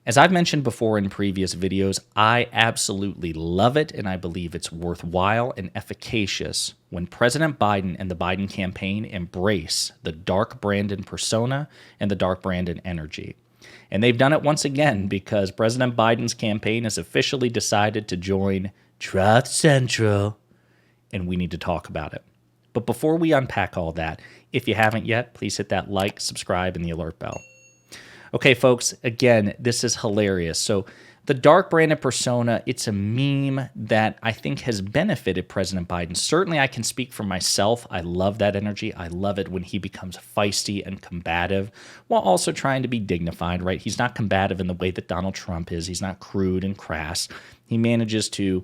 As I've mentioned before in previous videos, I absolutely love it, and I believe it's worthwhile and efficacious when President Biden and the Biden campaign embrace the dark Brandon persona and the dark Brandon energy. And they've done it once again because President Biden's campaign has officially decided to join Truth Central, and we need to talk about it. But before we unpack all that, if you haven't yet, please hit that like, subscribe, and the alert bell. Okay, folks, again, this is hilarious. So the dark Brandon persona, it's a meme that I think has benefited President Biden. Certainly, I can speak for myself. I love that energy. I love it when he becomes feisty and combative while also trying to be dignified, right? He's not combative in the way that Donald Trump is. He's not crude and crass. He manages to,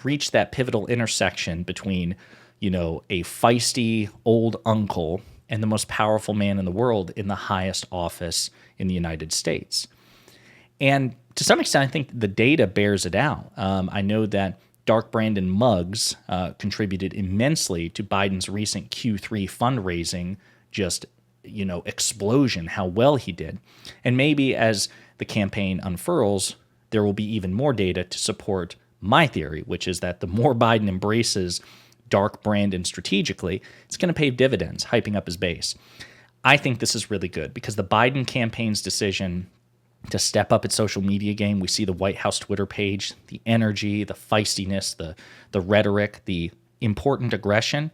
reach that pivotal intersection between, a feisty old uncle and the most powerful man in the world in the highest office in the United States. And to some extent, I think the data bears it out. I know that dark Brandon mugs contributed immensely to Biden's recent Q3 fundraising, explosion, how well he did. And maybe as the campaign unfurls, there will be even more data to support my theory, which is that the more Biden embraces dark Brandon strategically, it's going to pay dividends, hyping up his base. I think this is really good because the Biden campaign's decision to step up its social media game, we see the White House Twitter page, the energy, the feistiness, the rhetoric, the important aggression.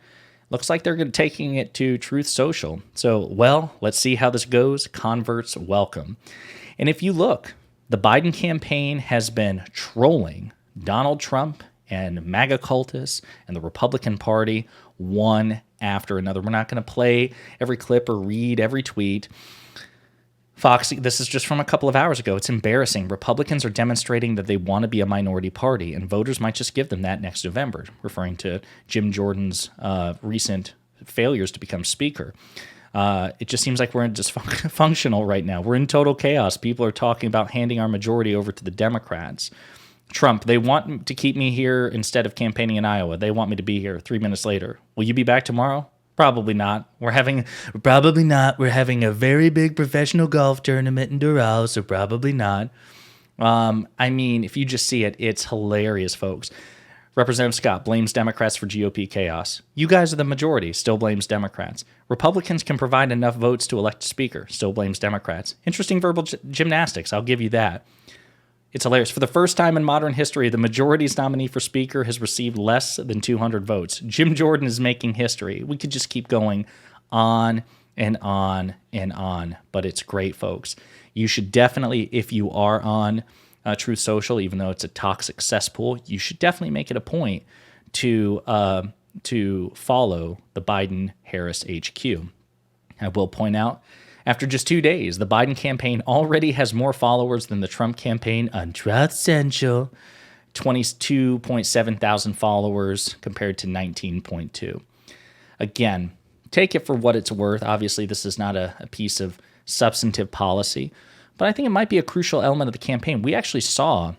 Looks like they're taking it to Truth Social. So, let's see how this goes. Converts welcome. And if you look, the Biden campaign has been trolling Donald Trump and MAGA cultists and the Republican Party one after another. We're not going to play every clip or read every tweet. Fox, this is just from a couple of hours ago. It's embarrassing. Republicans are demonstrating that they want to be a minority party, and voters might just give them that next November, referring to Jim Jordan's recent failures to become speaker. It just seems like we're in dysfunctional right now. We're in total chaos. People are talking about handing our majority over to the Democrats. Trump, they want to keep me here instead of campaigning in Iowa. They want me to be here 3 minutes later. Will you be back tomorrow? Probably not. We're having a very big professional golf tournament in Doral, so probably not. If you just see it, it's hilarious, folks. Representative Scott blames Democrats for GOP chaos. You guys are the majority, still blames Democrats. Republicans can provide enough votes to elect a speaker, still blames Democrats. Interesting verbal gymnastics, I'll give you that. It's hilarious. For the first time in modern history, the majority's nominee for speaker has received less than 200 votes. Jim Jordan is making history. We could just keep going on and on and on, but it's great, folks. You should definitely, if you are on Truth Social, even though it's a toxic cesspool, you should definitely make it a point to follow the Biden-Harris HQ. I will point out, after just 2 days, the Biden campaign already has more followers than the Trump campaign on Truth Central, 22.7 thousand followers compared to 19.2. Again, take it for what it's worth. Obviously, this is not a piece of substantive policy, but I think it might be a crucial element of the campaign. We actually saw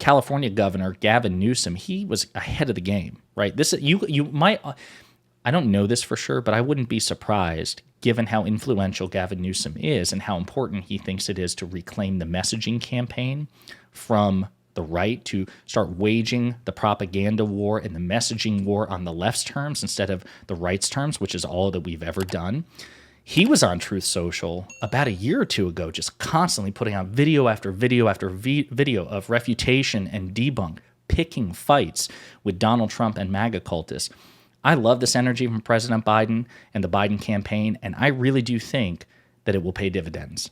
California Governor Gavin Newsom. He was ahead of the game, right? You might, I don't know this for sure, but I wouldn't be surprised given how influential Gavin Newsom is and how important he thinks it is to reclaim the messaging campaign from the right, to start waging the propaganda war and the messaging war on the left's terms instead of the right's terms, which is all that we've ever done. He was on Truth Social about a year or two ago, just constantly putting out video after video after video of refutation and debunk, picking fights with Donald Trump and MAGA cultists. I love this energy from President Biden and the Biden campaign, and I really do think that it will pay dividends.